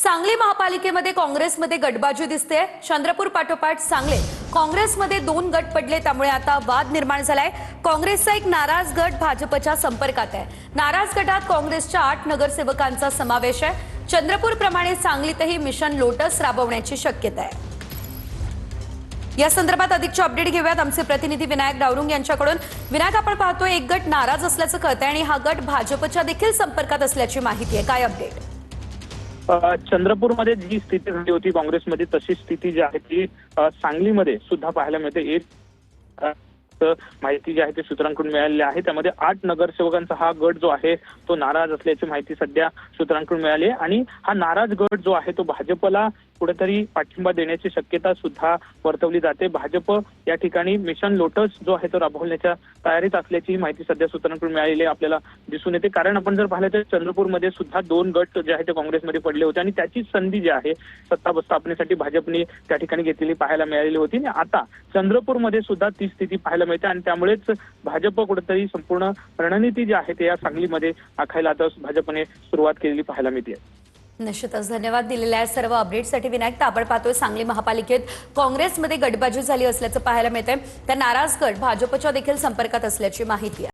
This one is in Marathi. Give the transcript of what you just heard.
सांगली महापालिकेमध्ये काँग्रेसमध्ये गटबाजी दिसते। चंद्रपूर पाठोपाठ सांगलीत काँग्रेसमध्ये 2 गट पडले, त्यामुळे आता वाद निर्माण झालाय। काँग्रेसचा एक नाराज गट भाजपच्या संपर्कात आहे। नाराज गटात काँग्रेसच्या 8 नगरसेवकांचा समावेश आहे। चंद्रपूर प्रमाणे सांगलीतही मिशन लोटस राबवण्याची शक्यता आहे। या संदर्भात अधिकचे अपडेट घेऊयात आमचे प्रतिनिधी विनायक डावरुंग यांच्याकडून। विनायक, आपण पाहतोय एक गट नाराज असल्याचं कळतंय आणि हा गट भाजपच्या देखील संपर्कात असल्याची माहिती आहे, काय अपडेट? चंद्रपूरमध्ये जी स्थिती झाली होती काँग्रेसमध्ये, तशी स्थिती जी आहे ती सांगलीमध्ये सुद्धा पाहायला मिळते। एक माहिती जी आहे ती सूत्रांकडून मिळालेली आहे, त्यामध्ये 8 नगरसेवकांचा हा गट जो आहे तो नाराज असल्याची माहिती सध्या सूत्रांकडून मिळाली आहे। आणि हा नाराज गट जो आहे तो भाजपला कुठेतरी पाठिंबा देण्याची शक्यता सुद्धा वर्तवली जाते। भाजप या ठिकाणी मिशन लोटस जो आहे तो राबवण्याच्या तयारीत असल्याची माहिती सध्या सूत्रांकडून मिळालेली आपल्याला दिसून येते। कारण आपण जर पाहिलं तर चंद्रपूरमध्ये सुद्धा 2 गट जे आहे ते काँग्रेसमध्ये पडले होते आणि त्याची संधी जी आहे सत्ता स्थापनेसाठी भाजपने त्या ठिकाणी घेतलेली पाहायला मिळालेली होती। आणि आता चंद्रपूरमध्ये सुद्धा ती स्थिती पाहायला मिळते आणि त्यामुळेच भाजप कुठेतरी संपूर्ण रणनीती जी आहे ते या सांगलीमध्ये आखायला आता भाजपने सुरुवात केलेली पाहायला मिळते। निश्चितच धन्यवाद दिलेल्या सर्व अपडेटसाठी विनायक। तर आपण पाहतोय सांगली महापालिकेत काँग्रेसमध्ये गटबाजी झाली असल्याचं पाहायला मिळतंय। त्या नाराज गट भाजपच्या देखील संपर्कात असल्याची माहिती आहे।